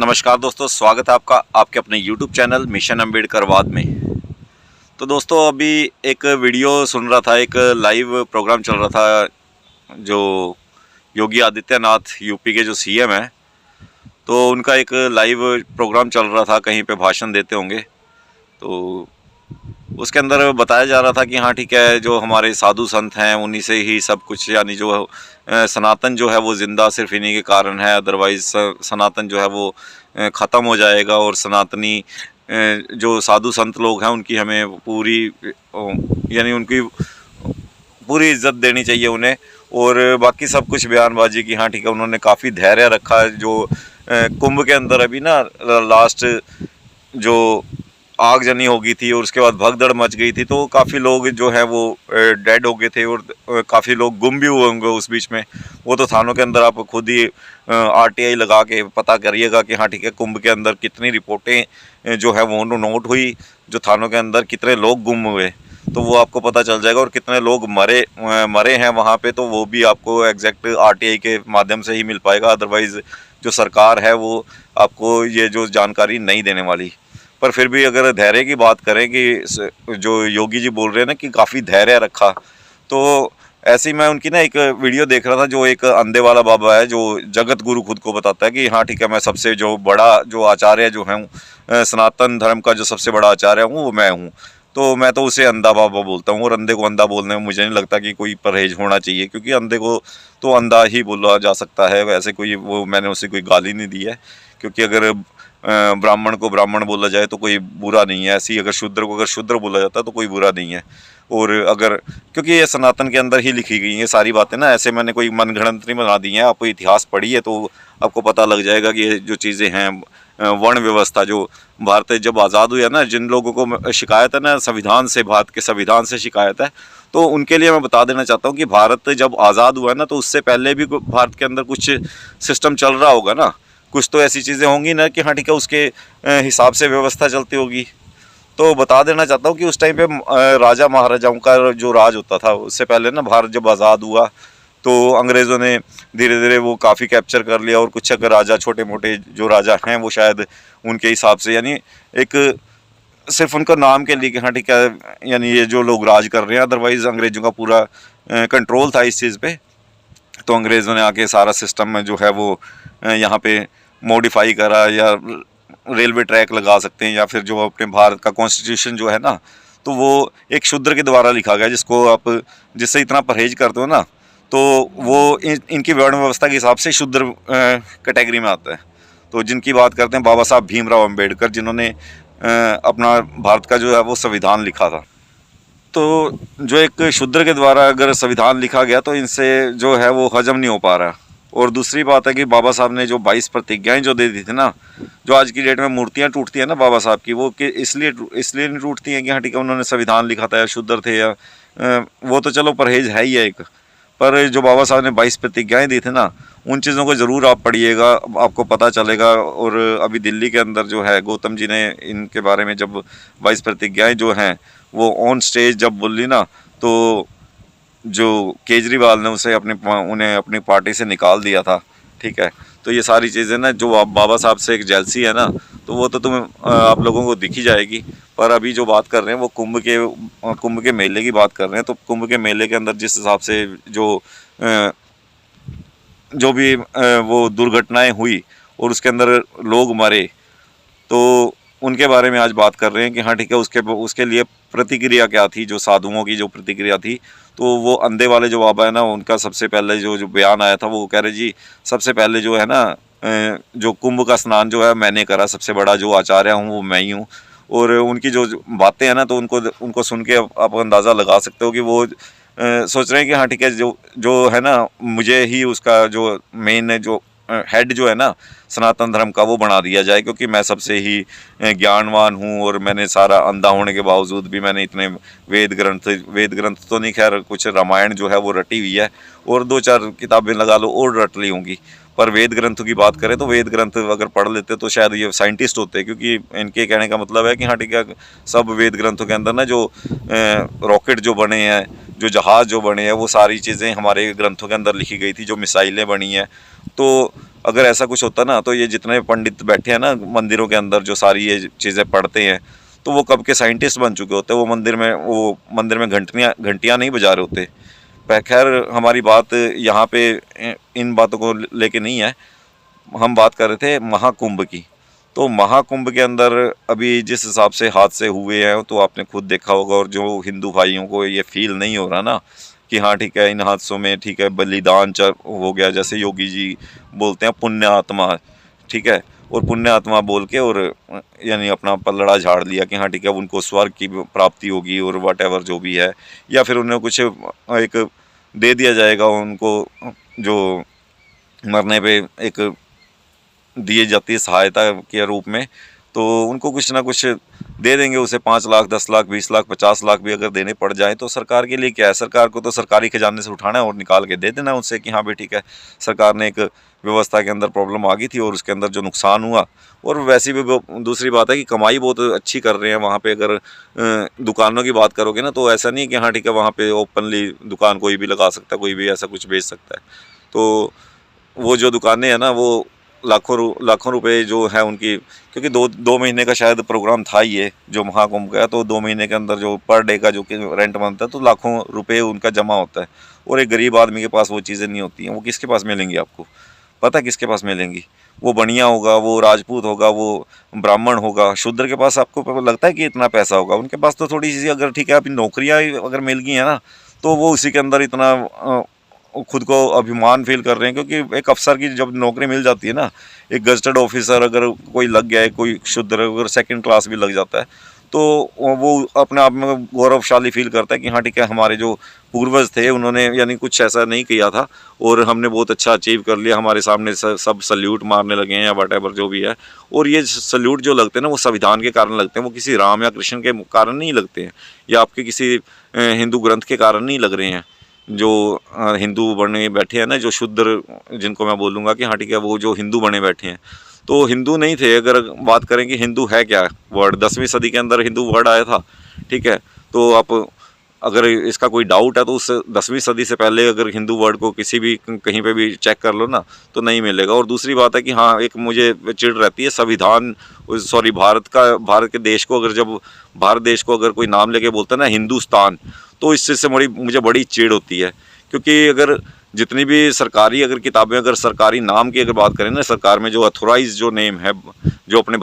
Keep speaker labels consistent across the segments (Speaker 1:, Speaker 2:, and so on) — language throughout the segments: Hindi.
Speaker 1: नमस्कार दोस्तों, स्वागत है आपका आपके अपने YouTube चैनल मिशन अम्बेडकरवाद में। तो दोस्तों अभी एक वीडियो सुन रहा था, एक लाइव प्रोग्राम चल रहा था जो योगी आदित्यनाथ यूपी के जो सीएम हैं, तो उनका एक लाइव प्रोग्राम चल रहा था, कहीं पे भाषण देते होंगे। तो उसके अंदर बताया जा रहा था कि हाँ ठीक है, जो हमारे साधु संत हैं उन्हीं से ही सब कुछ, यानी जो सनातन जो है वो ज़िंदा सिर्फ इन्हीं के कारण है, अदरवाइज़ सनातन जो है वो ख़त्म हो जाएगा। और सनातनी जो साधु संत लोग हैं उनकी हमें पूरी यानी उनकी पूरी इज्जत देनी चाहिए उन्हें। और बाकी सब कुछ बयानबाजी की, हाँ ठीक है, उन्होंने काफ़ी धैर्य रखा है। जो कुंभ के अंदर अभी ना लास्ट जो आगजनी हो गई थी और उसके बाद भगदड़ मच गई थी, तो काफ़ी लोग जो है वो डेड हो गए थे और काफ़ी लोग गुम भी हुए होंगे उस बीच में। वो तो थानों के अंदर आप खुद ही आरटीआई लगा के पता करिएगा कि हाँ ठीक है, कुंभ के अंदर कितनी रिपोर्टें जो है वो नोट हुई, जो थानों के अंदर कितने लोग गुम हुए, तो वो आपको पता चल जाएगा। और कितने लोग मरे हैं वहाँ पे, तो वो भी आपको एग्जैक्ट आरटीआई के माध्यम से ही मिल पाएगा। अदरवाइज़ जो सरकार है वो आपको ये जो जानकारी नहीं देने वाली। पर फिर भी अगर धैर्य की बात करें कि जो योगी जी बोल रहे हैं ना कि काफ़ी धैर्य रखा, तो ऐसे ही मैं उनकी ना एक वीडियो देख रहा था। जो एक अंधे वाला बाबा है जो जगत गुरु खुद को बताता है कि हाँ ठीक है, मैं सबसे जो बड़ा जो आचार्य जो है सनातन धर्म का जो सबसे बड़ा आचार्य हूँ वो मैं हूँ। तो मैं तो उसे अंधा बाबा बोलता हूँ। और अंधे को अंधा बोलने में मुझे नहीं लगता कि कोई परहेज होना चाहिए, क्योंकि अंधे को तो अंधा ही बोला जा सकता है। वैसे कोई वो मैंने उसे कोई गाली नहीं दी है, क्योंकि अगर ब्राह्मण को ब्राह्मण बोला जाए तो कोई बुरा नहीं है। ऐसी अगर शूद्र को अगर शूद्र बोला जाता है तो कोई बुरा नहीं है। और अगर क्योंकि ये सनातन के अंदर ही लिखी गई हैं सारी बातें ना, ऐसे मैंने कोई मनगढ़ंत नहीं बना दी हैं। आप इतिहास पढ़िए तो आपको पता लग जाएगा कि ये जो चीज़ें हैं, वर्ण व्यवस्था जो भारत जब आज़ाद हुआ ना, जिन लोगों को शिकायत है ना संविधान से, भारत के संविधान से शिकायत है, तो उनके लिए मैं बता देना चाहता हूँ कि भारत जब आज़ाद हुआ ना, तो उससे पहले भी भारत के अंदर कुछ सिस्टम चल रहा होगा ना, कुछ तो ऐसी चीज़ें होंगी ना कि हाँ ठीक है, उसके हिसाब से व्यवस्था चलती होगी। तो बता देना चाहता हूँ कि उस टाइम पे राजा महाराजाओं का जो राज होता था, उससे पहले ना भारत जब आज़ाद हुआ तो अंग्रेज़ों ने धीरे धीरे वो काफ़ी कैप्चर कर लिया। और कुछ अगर राजा छोटे मोटे जो राजा हैं वो शायद उनके हिसाब से, यानी एक सिर्फ उनका नाम के लिए कि हाँ ठीक है, यानी ये जो लोग राज कर रहे हैं, अदरवाइज़ अंग्रेज़ों का पूरा कंट्रोल था इस चीज़ पे। तो अंग्रेज़ों ने आके सारा सिस्टम में जो है वो यहाँ पे मॉडिफाई करा, या रेलवे ट्रैक लगा सकते हैं, या फिर जो अपने भारत का कॉन्स्टिट्यूशन जो है ना, तो वो एक शूद्र के द्वारा लिखा गया, जिसको आप जिससे इतना परहेज करते हो ना, तो वो इनकी वर्ण व्यवस्था के हिसाब से शूद्र कैटेगरी में आता है। तो जिनकी बात करते हैं बाबा साहब भीमराव अम्बेडकर, जिन्होंने अपना भारत का जो है वो संविधान लिखा था। तो जो एक शूद्र के द्वारा अगर संविधान लिखा गया, तो इनसे जो है वो हजम नहीं हो पा रहा। और दूसरी बात है कि बाबा साहब ने जो 22 प्रतिज्ञाएं जो दे दी थी ना, जो आज की डेट में मूर्तियां टूटती हैं ना बाबा साहब की, वो कि इसलिए नहीं टूटती हैं कि हाँ ठीक है, उन्होंने संविधान लिखा था या शूद्र थे, या वो तो चलो परहेज है ही है एक। पर जो बाबा साहब ने 22 प्रतिज्ञाएं दी थी ना, उन चीज़ों को ज़रूर आप पढ़िएगा, आपको पता चलेगा। और अभी दिल्ली के अंदर जो है गौतम जी ने इनके बारे में जब 22 प्रतिज्ञाएं जो हैं वो ऑन स्टेज जब बोली ना, तो जो केजरीवाल ने उन्हें अपनी पार्टी से निकाल दिया था। ठीक है, तो ये सारी चीज़ें ना, जो आप बाबा साहब से एक जेलसी है ना, तो वो तो आप लोगों को दिख ही जाएगी। पर अभी जो बात कर रहे हैं वो कुंभ के मेले की बात कर रहे हैं। तो कुंभ के मेले के अंदर जिस हिसाब से जो भी वो दुर्घटनाएं हुई और उसके अंदर लोग मरे, तो उनके बारे में आज बात कर रहे हैं कि हाँ ठीक है, उसके लिए प्रतिक्रिया क्या थी, जो साधुओं की जो प्रतिक्रिया थी। तो वो अंधे वाले जो बाबा है ना, उनका सबसे पहले जो बयान आया था, वो कह रहे जी सबसे पहले जो है ना जो कुंभ का स्नान जो है मैंने करा, सबसे बड़ा जो आचार्य हूँ वो मैं ही हूँ। और उनकी जो बातें हैं ना, तो उनको सुन के आप अंदाज़ा लगा सकते हो कि वो सोच रहे हैं कि हाँ ठीक है, जो है ना, मुझे ही उसका जो मेन जो हेड जो है ना सनातन धर्म का, वो बना दिया जाए, क्योंकि मैं सबसे ही ज्ञानवान हूँ। और मैंने सारा अंधा होने के बावजूद भी मैंने इतने वेद ग्रंथ तो नहीं, खैर कुछ रामायण जो है वो रटी हुई है, और 2-4 किताबें लगा लो और रट ली होंगी। पर वेद ग्रंथों की बात करें तो वेद ग्रंथ अगर पढ़ लेते तो शायद ये साइंटिस्ट होते, क्योंकि इनके कहने का मतलब है कि हाँ ठीक है, सब वेद ग्रंथों के अंदर ना जो रॉकेट जो बने हैं, जो जहाज़ जो बने हैं वो सारी चीज़ें हमारे ग्रंथों के अंदर लिखी गई थी, जो मिसाइलें बनी हैं। तो अगर ऐसा कुछ होता ना, तो ये जितने पंडित बैठे हैं ना मंदिरों के अंदर, जो सारी ये चीज़ें पढ़ते हैं, तो वो कब के साइंटिस्ट बन चुके होते। वो मंदिर में घंटियाँ नहीं बजा रहे होते। खैर हमारी बात यहाँ पे इन बातों को लेके नहीं है, हम बात कर रहे थे महाकुंभ की। तो महाकुंभ के अंदर अभी जिस हिसाब से हादसे हुए हैं, तो आपने खुद देखा होगा, और जो हिंदू भाइयों को ये फील नहीं हो रहा ना कि हाँ ठीक है, इन हादसों में ठीक है बलिदान हो गया, जैसे योगी जी बोलते हैं पुण्य आत्मा, ठीक है, और पुण्य आत्मा बोल के और यानी अपना पल्लड़ा झाड़ लिया कि हाँ ठीक है उनको स्वर्ग की प्राप्ति होगी और वट जो भी है, या फिर उन्हें कुछ एक दे दिया जाएगा उनको, जो मरने पे एक दिए जाती है सहायता के रूप में, तो उनको कुछ ना कुछ दे देंगे उसे, 5 लाख 10 लाख 20 लाख 50 लाख भी अगर देने पड़ जाए, तो सरकार के लिए क्या है, सरकार को तो सरकारी खजाने से उठाना है और निकाल के दे देना है उनसे कि हाँ भाई ठीक है, सरकार ने एक व्यवस्था के अंदर प्रॉब्लम आ गई थी और उसके अंदर जो नुकसान हुआ। और वैसे भी दूसरी बात है कि कमाई बहुत अच्छी कर रहे हैं वहाँ पे। अगर दुकानों की बात करोगे ना, तो ऐसा नहीं कि हाँ ठीक है वहाँ पे ओपनली दुकान कोई भी लगा सकता है, कोई भी ऐसा कुछ बेच सकता है। तो वो जो दुकानें हैं ना, वो लाखों रुपए जो है उनकी, क्योंकि दो महीने का शायद प्रोग्राम था ये जो महाकुंभ का, तो 2 महीने के अंदर जो पर डे का जो कि रेंट बनता है, तो लाखों रुपए उनका जमा होता है। और एक गरीब आदमी के पास वो चीज़ें नहीं होती हैं। वो किसके पास मिलेंगी आपको? पता है किसके पास मिलेंगी? वो बनिया होगा, वो राजपूत होगा, वो ब्राह्मण होगा। शूद्र के पास आपको लगता है कि इतना पैसा होगा? उनके पास तो थोड़ी सी, अगर ठीक है अभी नौकरियाँ अगर मिल गई हैं ना, तो वो उसी के अंदर इतना खुद को अभिमान फील कर रहे हैं। क्योंकि एक अफसर की जब नौकरी मिल जाती है ना, एक गजटेड ऑफिसर अगर कोई लग गया है, कोई शूद्र अगर सेकंड क्लास भी लग जाता है, तो वो अपने आप में गौरवशाली फील करता है कि हाँ ठीक है, हमारे जो पूर्वज थे उन्होंने यानी कुछ ऐसा नहीं किया था और हमने बहुत अच्छा अचीव कर लिया, हमारे सामने सब सल्यूट मारने लगे हैं या वट जो भी है। और ये सल्यूट जो लगते हैं ना, वो संविधान के कारण लगते हैं, वो किसी राम या कृष्ण के कारण नहीं लगते हैं, या आपके किसी हिंदू ग्रंथ के कारण नहीं लग रहे हैं। जो हिंदू बने बैठे हैं ना, जो शूद्र जिनको मैं बोलूँगा कि हाँ ठीक है, वो जो हिंदू बने बैठे हैं, तो हिंदू नहीं थे। अगर बात करें कि हिंदू है क्या वर्ड, 10वीं सदी के अंदर हिंदू वर्ड आया था, ठीक है। तो आप अगर इसका कोई डाउट है, तो उस 10वीं सदी से पहले अगर हिंदू वर्ड को किसी भी कहीं पे भी चेक कर लो ना, तो नहीं मिलेगा। और दूसरी बात है कि हाँ, एक मुझे चिढ़ रहती है संविधान, सॉरी भारत के देश को, अगर जब भारत देश को अगर कोई नाम लेके बोलता है ना हिंदुस्तान, तो इस चीज़ से मुझे बड़ी चिढ़ होती है। क्योंकि अगर जितनी भी सरकारी अगर किताबें, अगर सरकारी नाम की अगर बात करें ना, सरकार में जो अथोराइज जो नेम है, जो अपने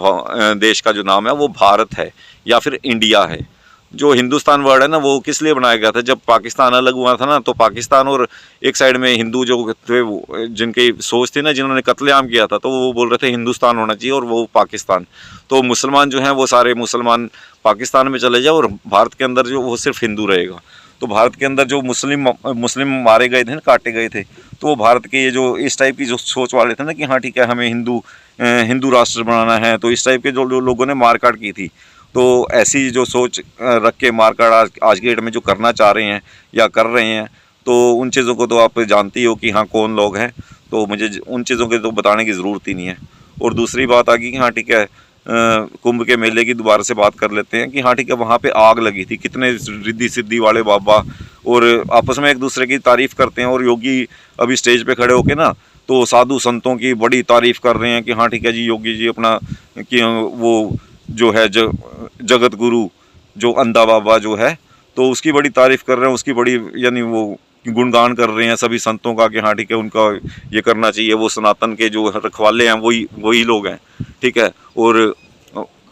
Speaker 1: देश का जो नाम है, वो भारत है या फिर इंडिया है। जो हिंदुस्तान वर्ड है ना, वो किस लिए बनाया गया था? जब पाकिस्तान अलग हुआ था ना, तो पाकिस्तान और एक साइड में हिंदू जो थे, जिनकी सोच थी ना, जिन्होंने कत्लेआम किया था, तो वो बोल रहे थे हिंदुस्तान होना चाहिए और वो पाकिस्तान। तो मुसलमान जो हैं वो सारे मुसलमान पाकिस्तान में चले जाए और भारत के अंदर जो वो सिर्फ हिंदू रहेगा। तो भारत के अंदर जो मुस्लिम मारे गए थे ना, काटे गए थे, तो वो भारत के ये जो इस टाइप की जो सोच वाले थे ना कि हाँ ठीक है, हमें हिंदू राष्ट्र बनाना है, तो इस टाइप के जो लोगों ने मारकाट की थी। तो ऐसी जो सोच रख के मारकाट आज की डेट में जो करना चाह रहे हैं या कर रहे हैं, तो उन चीज़ों को तो आप जानती हो कि हाँ कौन लोग हैं। तो मुझे उन चीज़ों के तो बताने की ज़रूरत ही नहीं है। और दूसरी बात आ गई कि हाँ ठीक है, कुंभ के मेले की दोबारा से बात कर लेते हैं कि हाँ ठीक है, वहाँ पे आग लगी थी, कितने रिद्धि सिद्धि वाले बाबा और आपस में एक दूसरे की तारीफ़ करते हैं। और योगी अभी स्टेज पे खड़े होके ना, तो साधु संतों की बड़ी तारीफ़ कर रहे हैं कि हाँ ठीक है जी, योगी जी अपना कि वो जो है जगत गुरु जो अंधा बाबा जो है, तो उसकी बड़ी तारीफ़ कर रहे हैं, उसकी बड़ी यानी वो गुणगान कर रहे हैं सभी संतों का कि हाँ ठीक है, उनका ये करना चाहिए। वो सनातन के जो रखवाले हैं वही लोग हैं, ठीक है। और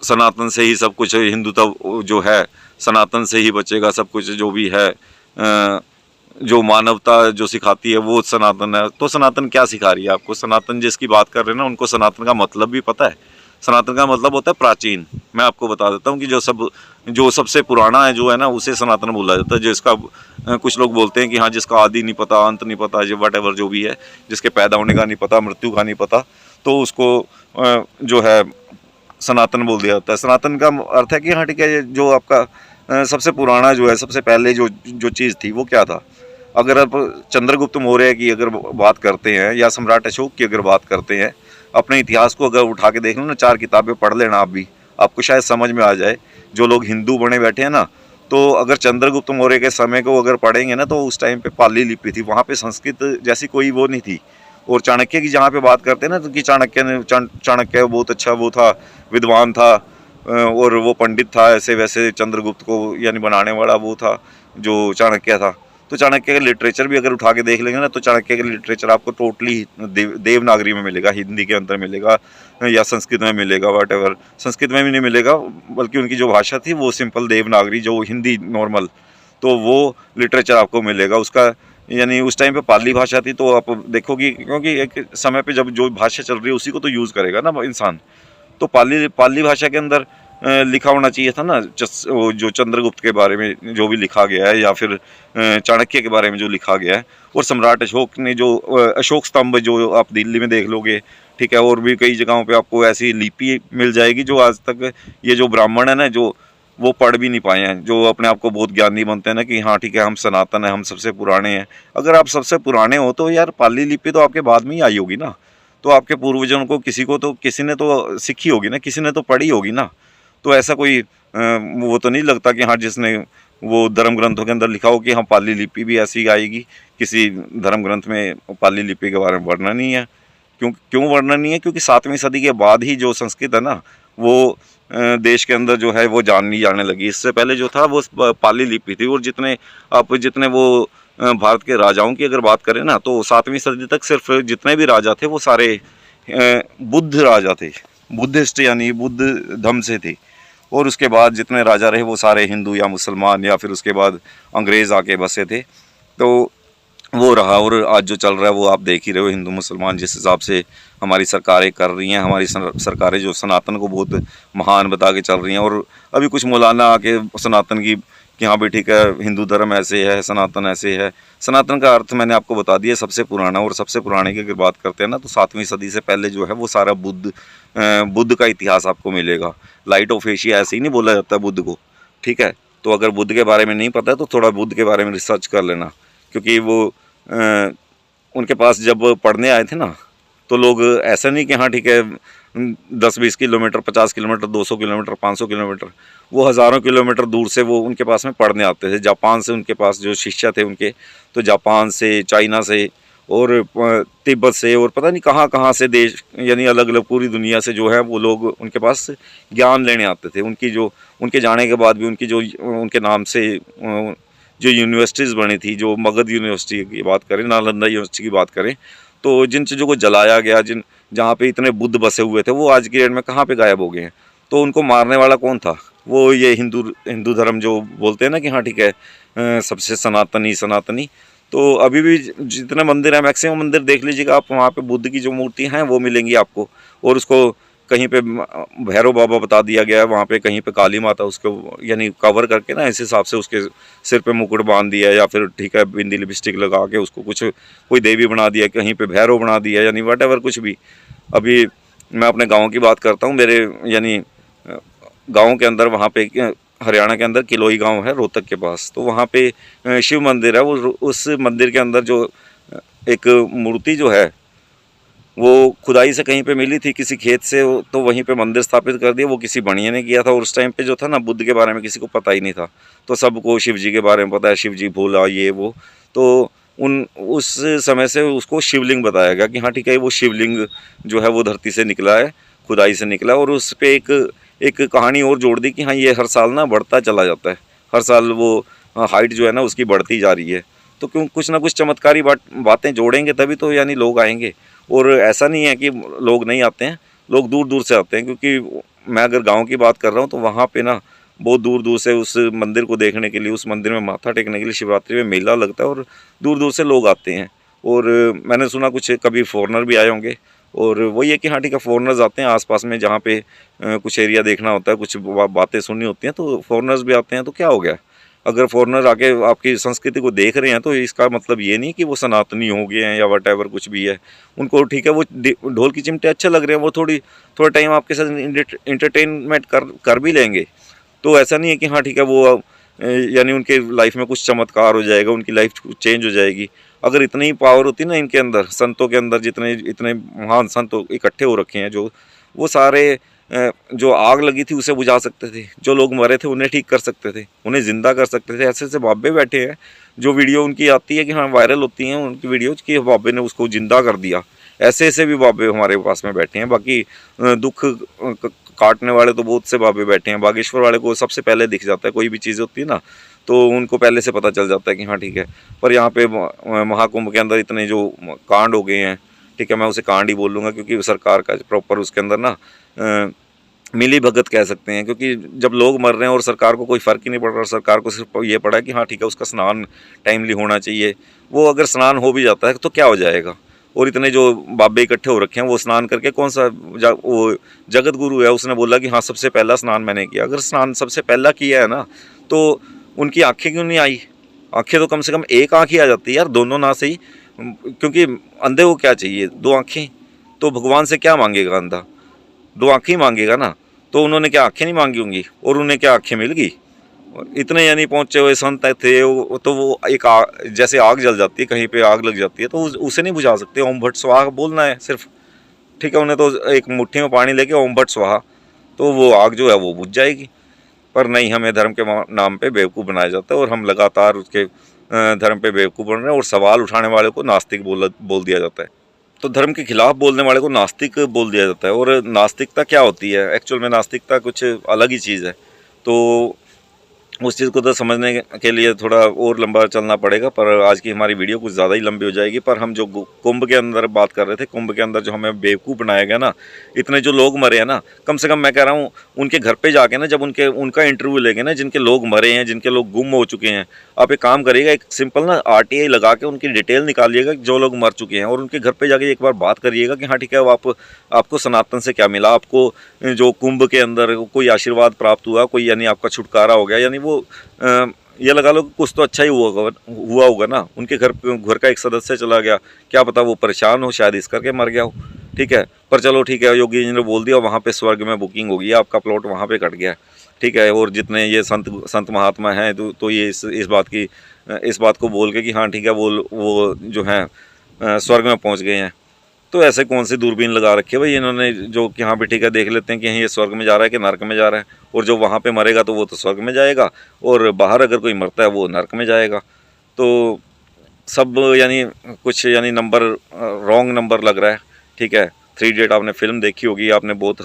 Speaker 1: सनातन से ही सब कुछ, हिंदुत्व जो है सनातन से ही बचेगा सब कुछ, जो भी है जो मानवता जो सिखाती है वो सनातन है। तो सनातन क्या सिखा रही है आपको? सनातन जिसकी बात कर रहे हैं ना, उनको सनातन का मतलब भी पता है। सनातन का मतलब होता है प्राचीन। मैं आपको बता देता हूँ कि जो सबसे पुराना है जो है ना, उसे सनातन बोला जाता है। जिसका कुछ लोग बोलते हैं कि हाँ जिसका आदि नहीं पता, अंत नहीं पता, जो वट जो भी है, जिसके पैदा होने का नहीं पता, मृत्यु का नहीं पता, तो उसको जो है सनातन बोल दिया जाता है। सनातन का अर्थ है कि हाँ ठीक है, जो आपका सबसे पुराना जो है, सबसे पहले जो चीज़ थी वो क्या था। अगर आप चंद्रगुप्त मौर्य की अगर बात करते हैं या सम्राट अशोक की अगर बात करते हैं, अपने इतिहास को अगर उठा के देख लो ना, 4 किताबें पढ़ लेना आप भी, आपको शायद समझ में आ जाए। जो लोग हिंदू बने बैठे हैं ना, तो अगर चंद्रगुप्त मौर्य के समय को अगर पढ़ेंगे ना, तो उस टाइम पे पाली लिपि थी, वहाँ पे संस्कृत जैसी कोई वो नहीं थी। और चाणक्य की जहाँ पे बात करते हैं ना, तो कि चाणक्य बहुत अच्छा वो था, विद्वान था, और वो पंडित था, ऐसे वैसे चंद्रगुप्त को यानी बनाने वाला वो था जो चाणक्य था। तो चाणक्य का लिटरेचर भी अगर उठा के देख लेंगे ना, तो चाणक्य का लिटरेचर आपको टोटली देवनागरी में मिलेगा, हिंदी के अंदर मिलेगा या संस्कृत में मिलेगा, वट एवर। संस्कृत में भी नहीं मिलेगा, बल्कि उनकी जो भाषा थी वो सिंपल देवनागरी, जो हिंदी नॉर्मल, तो वो लिटरेचर आपको मिलेगा उसका। यानी उस टाइम पे पाली भाषा थी, तो आप देखोगे, क्योंकि एक समय पे जब जो भाषा चल रही है उसी को तो यूज़ करेगा ना इंसान। तो पाली पाली भाषा के अंदर लिखा होना चाहिए था ना, वो जो चंद्रगुप्त के बारे में जो भी लिखा गया है, या फिर चाणक्य के बारे में जो लिखा गया है। और सम्राट अशोक ने जो अशोक स्तंभ जो आप दिल्ली में देख लोगे, ठीक है, और भी कई जगहों पे आपको ऐसी लिपि मिल जाएगी जो आज तक ये जो ब्राह्मण है ना, जो वो पढ़ भी नहीं पाए हैं, जो अपने आप को बहुत ज्ञानी बनते हैं ना कि हाँ ठीक है हम सनातन है, हम सबसे पुराने हैं। अगर आप सबसे पुराने हो तो यार पाली लिपि तो आपके बाद में ही आई होगी ना, तो आपके पूर्वजों को किसी ने तो सीखी होगी ना, किसी ने तो पढ़ी होगी ना। तो ऐसा कोई वो तो नहीं लगता कि हाँ जिसने वो धर्म ग्रंथों के अंदर लिखा हो कि हाँ पाली लिपि भी ऐसी आएगी। किसी धर्म ग्रंथ में पाली लिपि के बारे में वर्णन नहीं है। क्यों वर्णन नहीं है? क्योंकि 7वीं सदी के बाद ही जो संस्कृत है ना, वो देश के अंदर जो है वो जाननी जाने लगी। इससे पहले जो था वो पाली लिपि थी। और जितने वो भारत के राजाओं की अगर बात करें ना, तो 7वीं सदी तक सिर्फ जितने भी राजा थे वो सारे बुद्ध राजा थे, बुद्धिस्ट यानी बुद्ध धर्म से थे। और उसके बाद जितने राजा रहे वो सारे हिंदू या मुसलमान, या फिर उसके बाद अंग्रेज़ आके बसे थे। तो वो रहा। और आज जो चल रहा है वो आप देख ही रहे हो, हिंदू मुसलमान जिस हिसाब से हमारी सरकारें कर रही हैं, हमारी सरकारें जो सनातन को बहुत महान बता के चल रही हैं। और अभी कुछ मौलाना आके सनातन की कि हाँ भी ठीक है हिंदू धर्म ऐसे है, सनातन ऐसे है। सनातन का अर्थ मैंने आपको बता दिया, सबसे पुराना। और सबसे पुराने की अगर बात करते हैं ना, तो 7वीं सदी से पहले जो है वो सारा बुद्ध का इतिहास आपको मिलेगा। लाइट ऑफ एशिया ऐसे ही नहीं बोला जाता बुद्ध को, ठीक है। तो अगर बुद्ध के बारे में नहीं पता है तो थोड़ा बुद्ध के बारे में रिसर्च कर लेना, क्योंकि वो उनके पास जब पढ़ने आए थे ना, तो लोग ऐसा नहीं कि हाँ ठीक है 10-20 किलोमीटर, 50 किलोमीटर, 200 किलोमीटर, 500 किलोमीटर, वो हज़ारों किलोमीटर दूर से वो उनके पास में पढ़ने आते थे। जापान से उनके पास जो शिष्य थे उनके, तो जापान से, चाइना से और तिब्बत से और पता नहीं कहाँ कहाँ से देश, यानी अलग अलग पूरी दुनिया से जो है वो लोग उनके पास ज्ञान लेने आते थे। उनके जाने के बाद भी उनके नाम से जो यूनिवर्सिटीज़ बनी थी, जो मगध यूनिवर्सिटी की बात करें, नालंदा यूनिवर्सिटी की बात करें, तो जिन चीज़ों को जलाया गया, जहाँ पे इतने बुद्ध बसे हुए थे, वो आज की डेट में कहाँ पे गायब हो गए हैं। तो उनको मारने वाला कौन था? वो ये हिंदू धर्म जो बोलते हैं ना कि हाँ ठीक है सबसे सनातनी। तो अभी भी जितने मंदिर हैं, मैक्सिमम मंदिर देख लीजिएगा आप, वहाँ पे बुद्ध की जो मूर्ति हैं वो मिलेंगी आपको। और उसको कहीं पे भैरव बाबा बता दिया गया है, वहाँ पे कहीं पे काली माता, उसको यानी कवर करके ना इस हिसाब से उसके सिर पे मुकुट बांध दिया, या फिर ठीक है बिंदी लिपस्टिक लगा के उसको कोई देवी बना दिया, कहीं पे भैरव बना दिया, यानी वट एवर कुछ भी। अभी मैं अपने गाँव की बात करता हूँ, मेरे यानी गाँव के अंदर, वहाँ पे हरियाणा के अंदर किलोई गांव है रोहतक के पास, तो वहाँ पे शिव मंदिर है। वो उस मंदिर के अंदर जो एक मूर्ति जो है वो खुदाई से कहीं पे मिली थी किसी खेत से, तो वहीं पे मंदिर स्थापित कर दिया। वो किसी बनिए ने किया था। और उस टाइम पे जो था ना, बुद्ध के बारे में किसी को पता ही नहीं था, तो सबको शिव जी के बारे में पता है, शिव जी भोला ये वो। तो उस समय से उसको शिवलिंग बताया गया कि हाँ ठीक है वो शिवलिंग जो है वो धरती से निकला है, खुदाई से निकला। और उस पर एक कहानी और जोड़ दी कि हाँ ये हर साल ना बढ़ता चला जाता है, हर साल वो हाइट जो है ना उसकी बढ़ती जा रही है। तो क्यों कुछ ना कुछ चमत्कारी बातें जोड़ेंगे तभी तो यानी लोग आएंगे। और ऐसा नहीं है कि लोग नहीं आते हैं, लोग दूर दूर से आते हैं। क्योंकि मैं अगर गांव की बात कर रहा हूँ तो वहाँ पे ना बहुत दूर दूर से उस मंदिर को देखने के लिए, उस मंदिर में माथा टेकने के लिए शिवरात्रि में मेला लगता है और दूर दूर से लोग आते हैं। और मैंने सुना कुछ कभी फॉरेनर भी आए होंगे। और वही है कि हाँ ठीक है फॉरेनर्स आते हैं आसपास में, जहाँ पे कुछ एरिया देखना होता है, कुछ बातें सुननी होती हैं, तो फॉरेनर्स भी आते हैं। तो क्या हो गया, अगर फॉरेनर आके आपकी संस्कृति को देख रहे हैं तो इसका मतलब ये नहीं कि वो सनातनी हो गए हैं या वट एवर कुछ भी है। उनको ठीक है वो ढोल की चिमटे अच्छे लग रहे हैं, वो थोड़ा टाइम आपके साथ इंटरटेनमेंट कर भी लेंगे। तो ऐसा नहीं है कि हाँ ठीक है वो यानी उनके लाइफ में कुछ चमत्कार हो जाएगा, उनकी लाइफ चेंज हो जाएगी। अगर इतनी ही पावर होती ना इनके अंदर, संतों के अंदर, जितने इतने महान संत इकट्ठे हो रखे हैं, जो वो सारे जो आग लगी थी उसे बुझा सकते थे, जो लोग मरे थे उन्हें ठीक कर सकते थे, उन्हें ज़िंदा कर सकते थे। ऐसे ऐसे बाबे बैठे हैं जो वीडियो उनकी आती है कि हाँ वायरल होती हैं उनकी वीडियो कि बाबे ने उसको ज़िंदा कर दिया। ऐसे ऐसे भी बाबे हमारे पास में बैठे हैं। बाकी दुख काटने वाले तो बहुत से बाबे बैठे हैं। बागेश्वर वाले को सबसे पहले दिख जाता है, कोई भी चीज़ होती है ना तो उनको पहले से पता चल जाता है कि हाँ ठीक है। पर यहाँ पे महाकुंभ के अंदर इतने जो कांड हो गए हैं, ठीक है, मैं उसे कांड ही बोल लूँगा क्योंकि सरकार का प्रॉपर उसके अंदर ना मिली भगत कह सकते हैं। क्योंकि जब लोग मर रहे हैं और सरकार को कोई फ़र्क ही नहीं पड़ रहा, सरकार को सिर्फ ये पड़ा है कि हाँ ठीक है उसका स्नान टाइमली होना चाहिए। वो अगर स्नान हो भी जाता है तो क्या हो जाएगा। और इतने जो बाबे इकट्ठे हो रखे हैं वो स्नान करके कौन सा वो जगत गुरु है उसने बोला कि हाँ सबसे पहला स्नान मैंने किया। अगर स्नान सबसे पहला किया है ना तो उनकी आंखें क्यों नहीं आई। आंखें तो कम से कम एक आँख ही आ जाती है यार, दोनों ना सही। क्योंकि अंधे को क्या चाहिए, दो आँखें। तो भगवान से क्या मांगेगा अंधा, दो आँखें ही मांगेगा ना। तो उन्होंने क्या आँखें नहीं मांगी होंगी और उन्हें क्या आँखें मिल गई। इतने यानी पहुँचे हुए संत थे वो, तो वो एक जैसे आग जल जाती है, कहीं पे आग लग जाती है तो उसे नहीं बुझा सकते। ओम भट्ट स्वाहा बोलना है सिर्फ, ठीक है। उन्हें तो एक मुट्ठी में पानी लेके ओम भट्ट स्वाहा, तो वो आग जो है वो बुझ जाएगी। पर नहीं, हमें धर्म के नाम पे बेवकूफ़ बनाया जाता है और हम लगातार उसके धर्म पे बेवकूफ़ बन रहे हैं। और सवाल उठाने वाले को नास्तिक बोल दिया जाता है। तो धर्म के खिलाफ बोलने वाले को नास्तिक बोल दिया जाता है। और नास्तिकता क्या होती है एक्चुअल में, नास्तिकता कुछ अलग ही चीज़ है। तो उस चीज़ को तो समझने के लिए थोड़ा और लंबा चलना पड़ेगा। पर आज की हमारी वीडियो कुछ ज़्यादा ही लंबी हो जाएगी। पर हम जो कुंभ के अंदर बात कर रहे थे, कुंभ के अंदर जो हमें बेवकूफ़ बनाया गया ना, इतने जो लोग मरे हैं ना, कम से कम मैं कह रहा हूँ उनके घर पे जाके ना जब उनका इंटरव्यू लेंगे ना, जिनके लोग मरे हैं, जिनके लोग गुम हो चुके हैं, आप एक काम करिएगा, एक सिंपल ना RTI लगा के उनकी डिटेल निकालिएगा जो लोग मर चुके हैं, और उनके घर पर जाके एक बार बात करिएगा कि हाँ ठीक है आपको सनातन से क्या मिला, आपको जो कुंभ के अंदर कोई आशीर्वाद प्राप्त हुआ, कोई यानी आपका छुटकारा हो गया, यानी वो ये लगा लो कि कुछ तो अच्छा ही हुआ होगा ना। उनके घर का एक सदस्य चला गया, क्या पता वो परेशान हो, शायद इस करके मर गया हो, ठीक है। पर चलो ठीक है, योगी जी ने बोल दिया वहाँ पे स्वर्ग में बुकिंग होगी, आपका प्लॉट वहाँ पे कट गया, ठीक है। और जितने ये संत महात्मा हैं तो ये इस बात को बोल के कि हाँ ठीक है वो जो हैं स्वर्ग में पहुँच गए हैं। तो ऐसे कौन सी दूरबीन लगा रखी है भाई इन्होंने, जो कि हाँ भी ठीक है देख लेते हैं कि ये स्वर्ग में जा रहा है कि नर्क में जा रहा है। और जो वहाँ पे मरेगा तो वो तो स्वर्ग में जाएगा, और बाहर अगर कोई मरता है वो नर्क में जाएगा। तो सब यानी कुछ यानी नंबर रॉन्ग नंबर लग रहा है, ठीक है। 3 Idiot आपने फिल्म देखी होगी, आपने बहुत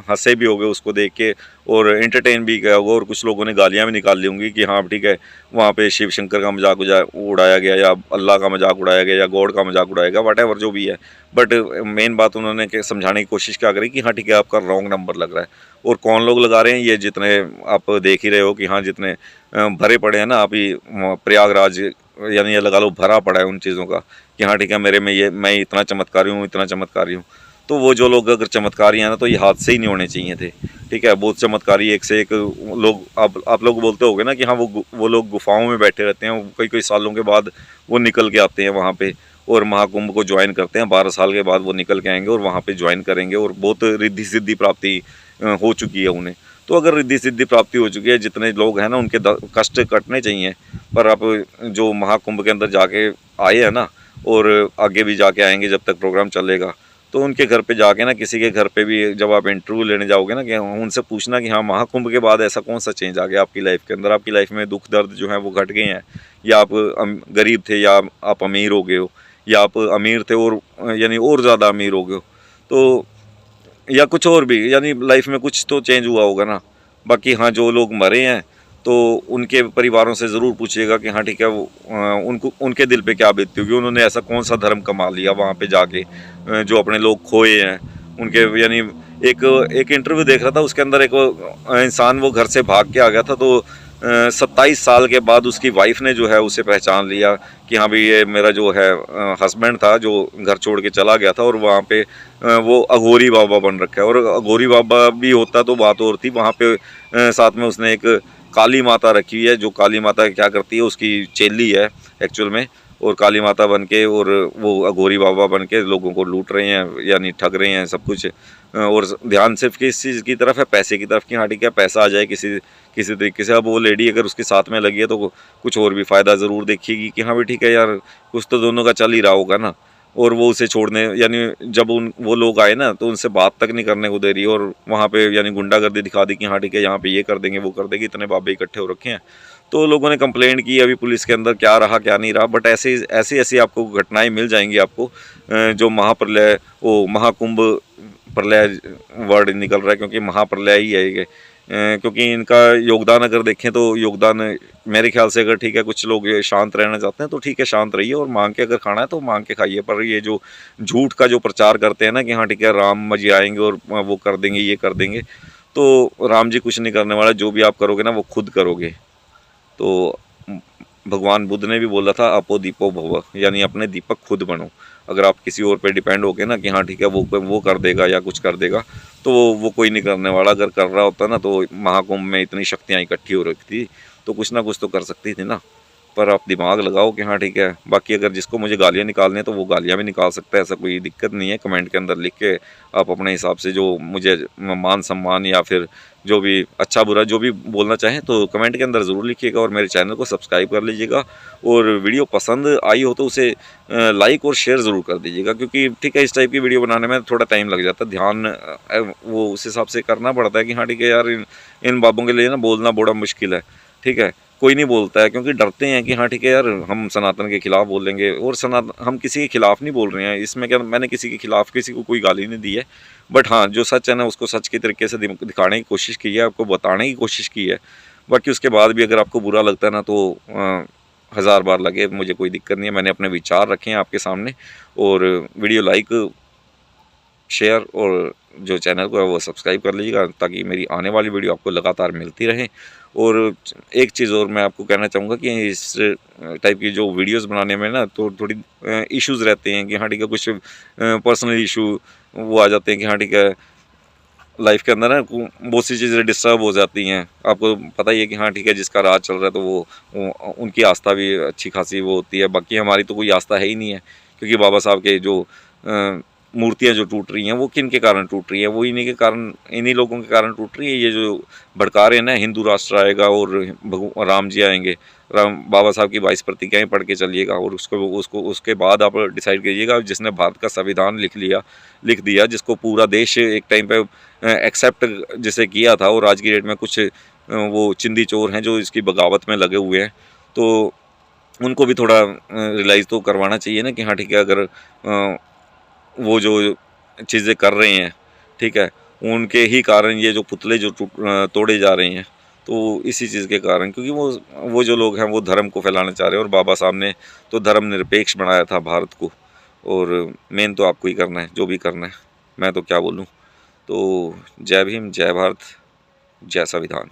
Speaker 1: हंसे भी होगे उसको देख के, और एंटरटेन भी किया होगा, और कुछ लोगों ने गालियाँ भी निकाल ली होंगी कि हाँ ठीक है वहाँ पे शिव शंकर का मजाक उड़ाया गया, या अल्लाह का मजाक उड़ाया गया, या गॉड का मजाक उड़ाया गया, वट जो भी है। बट मेन बात उन्होंने समझाने की कोशिश क्या करी कि हाँ ठीक है आपका रॉन्ग नंबर लग रहा है। और कौन लोग लगा रहे हैं, ये जितने आप देख ही रहे हो कि हाँ जितने भरे पड़े हैं ना अभी प्रयागराज, यानी ये लगा लो भरा पड़ा है उन चीज़ों का कि हाँ ठीक है मैं इतना चमत्कारी हूँ, इतना चमत्कारी हूँ। तो वो जो लोग अगर चमत्कारी हैं ना तो ये हादसे ही नहीं होने चाहिए थे, ठीक है। बहुत चमत्कारी एक से एक लोग, आप लोग बोलते होगे ना कि हाँ वो लोग गुफाओं में बैठे रहते हैं, कई सालों के बाद वो निकल के आते हैं वहाँ पे और महाकुंभ को ज्वाइन करते हैं। 12 साल के बाद वो निकल के आएंगे और वहाँ पे ज्वाइन करेंगे, और बहुत रिद्धि सिद्धि प्राप्ति हो चुकी है उन्हें। तो अगर रिद्धि सिद्धि प्राप्ति हो चुकी है, जितने लोग हैं ना उनके कष्ट कटने चाहिए। पर आप जो महाकुंभ के अंदर जाके आए हैं ना, और आगे भी जाके आएंगे जब तक प्रोग्राम चलेगा, तो उनके घर पे जाके ना, किसी के घर पे भी जब आप इंटरव्यू लेने जाओगे ना, कि उनसे पूछना कि हाँ महाकुंभ के बाद ऐसा कौन सा चेंज आ गया आपकी लाइफ के अंदर, आपकी लाइफ में दुख दर्द जो है वो घट गए हैं, या आप गरीब थे या आप अमीर हो गए हो, या आप अमीर थे और यानी और ज़्यादा अमीर हो गए हो, तो या कुछ और भी, यानी लाइफ में कुछ तो चेंज हुआ होगा ना। बाकी हाँ जो लोग मरे हैं तो उनके परिवारों से ज़रूर पूछिएगा कि हाँ ठीक है उनके दिल पे क्या बीतती होगी, उन्होंने ऐसा कौन सा धर्म कमा लिया वहाँ पे जाके, जो अपने लोग खोए हैं उनके। यानी एक इंटरव्यू देख रहा था, उसके अंदर एक इंसान वो घर से भाग के आ गया था, तो 27 साल के बाद उसकी वाइफ ने जो है उसे पहचान लिया कि हाँ भाई ये मेरा जो है हस्बैंड था जो घर छोड़ के चला गया था, और वहाँ पे वो अघोरी बाबा बन रखा है। और अघोरी बाबा भी होता तो बात और थी, वहाँ पे साथ में उसने एक काली माता रखी हुई है, जो काली माता क्या करती है उसकी चेली है एक्चुअल में, और काली माता बन के और वो अघोरी बाबा बन के लोगों को लूट रहे हैं, यानी ठग रहे हैं सब कुछ। और ध्यान सिर्फ किस चीज़ की तरफ है, पैसे की तरफ, कि हाँ ठीक है पैसा आ जाए किसी तरीके से। अब वो लेडी अगर उसके साथ में लगी है तो कुछ और भी फ़ायदा ज़रूर देखिएगी कि हाँ भाई ठीक है यार कुछ तो दोनों का चल ही रहा होगा ना। और वो उसे छोड़ने, यानी जब वो लोग आए ना तो उनसे बात तक नहीं करने को दे रही, और वहाँ पे यानी गुंडागर्दी दिखा दी कि हाँ ठीक है यहाँ पे ये कर देंगे वो कर देंगे, इतने बाबे इकट्ठे हो रखे हैं। तो लोगों ने कंप्लेंट की, अभी पुलिस के अंदर क्या रहा क्या नहीं रहा, बट ऐसे ऐसी ऐसी आपको घटनाएं मिल जाएंगी आपको। जो महाप्रलय, वो महाकुंभ प्रलय वर्ड निकल रहा है क्योंकि महाप्रलय ही है ये। क्योंकि इनका योगदान अगर देखें तो योगदान मेरे ख्याल से, अगर ठीक है कुछ लोग शांत रहना चाहते हैं तो ठीक है शांत रहिए, और मांग के अगर खाना है तो मांग के खाइए। पर ये जो झूठ का जो प्रचार करते हैं ना कि हाँ ठीक है राम जी आएंगे और वो कर देंगे ये कर देंगे, तो राम जी कुछ नहीं करने वाला, जो भी आप करोगे ना वो खुद करोगे। तो भगवान बुद्ध ने भी बोला था अपो दीपो भव, यानी अपने दीपक खुद बनो। अगर आप किसी और पे डिपेंड हो गए ना कि हाँ ठीक है वो कर देगा या कुछ कर देगा, तो वो कोई नहीं करने वाला। अगर कर रहा होता ना तो महाकुंभ में इतनी शक्तियाँ इकट्ठी हो रखी थी तो कुछ ना कुछ तो कर सकती थी ना। पर आप दिमाग लगाओ कि हाँ ठीक है। बाकी अगर जिसको मुझे गालियाँ निकालनी है तो वो गालियाँ भी निकाल सकता है, ऐसा कोई दिक्कत नहीं है। कमेंट के अंदर लिख के आप अपने हिसाब से जो मुझे मान सम्मान या फिर जो भी अच्छा बुरा जो भी बोलना चाहें तो कमेंट के अंदर ज़रूर लिखिएगा, और मेरे चैनल को सब्सक्राइब कर लीजिएगा। और वीडियो पसंद आई हो तो उसे लाइक और शेयर ज़रूर कर दीजिएगा, क्योंकि ठीक है इस टाइप की वीडियो बनाने में थोड़ा टाइम लग जाता है, ध्यान वो उस हिसाब से करना पड़ता है कि हाँ ठीक है यार इन बाबों के लिए ना बोलना बड़ा मुश्किल है। ठीक है, कोई नहीं बोलता है क्योंकि डरते हैं कि हाँ ठीक है यार हम सनातन के खिलाफ बोलेंगे, और हम किसी के खिलाफ नहीं बोल रहे हैं इसमें। क्या मैंने किसी के खिलाफ किसी को कोई गाली नहीं दी है, बट हाँ जो सच है ना उसको सच के तरीके से दिखाने की कोशिश की है, आपको बताने की कोशिश की है। बाकी उसके बाद भी अगर आपको बुरा लगता है ना तो 1000 बार लगे, मुझे कोई दिक्कत नहीं है। मैंने अपने विचार रखे हैं आपके सामने, और वीडियो लाइक शेयर और जो चैनल को है वो सब्सक्राइब कर लीजिएगा, ताकि मेरी आने वाली वीडियो आपको लगातार मिलती रहे। और एक चीज़ और मैं आपको कहना चाहूँगा कि इस टाइप की जो वीडियोस बनाने में ना तो थोड़ी इश्यूज़ रहते हैं कि हाँ ठीक है कुछ पर्सनल इशू वो आ जाते हैं कि हाँ ठीक है लाइफ के अंदर ना बहुत सी चीज़ें डिस्टर्ब हो जाती हैं। आपको पता ही है कि हाँ ठीक है जिसका राज चल रहा है तो वो उनकी आस्था भी अच्छी खासी वो होती है। बाकी हमारी तो कोई आस्था है ही नहीं है, क्योंकि बाबा साहब के जो मूर्तियाँ जो टूट रही हैं वो किन के कारण टूट रही हैं, वो इन्हीं के कारण, इन्हीं लोगों के कारण टूट रही है। ये जो भड़का रहे हैं ना हिंदू राष्ट्र आएगा और राम जी आएंगे, बाबा साहब की 22 प्रतिज्ञाएं पढ़ के चलिएगा, और उसके बाद आप डिसाइड कीजिएगा। जिसने भारत का संविधान लिख दिया, जिसको पूरा देश एक टाइम पे एक्सेप्ट जिसे किया था, और आज की डेट में कुछ वो चिंदी चोर हैं जो इसकी बगावत में लगे हुए हैं, तो उनको भी थोड़ा रियलाइज़ तो करवाना चाहिए ना कि हाँ ठीक है अगर वो जो चीज़ें कर रहे हैं ठीक है उनके ही कारण ये जो पुतले जो तोड़े जा रहे हैं, तो इसी चीज़ के कारण, क्योंकि वो जो लोग हैं वो धर्म को फैलाना चाह रहे हैं, और बाबा साहब ने तो धर्म निरपेक्ष बनाया था भारत को। और मेन तो आपको ही करना है जो भी करना है, मैं तो क्या बोलूँ। तो जय भीम, जय भारत, जय संविधान।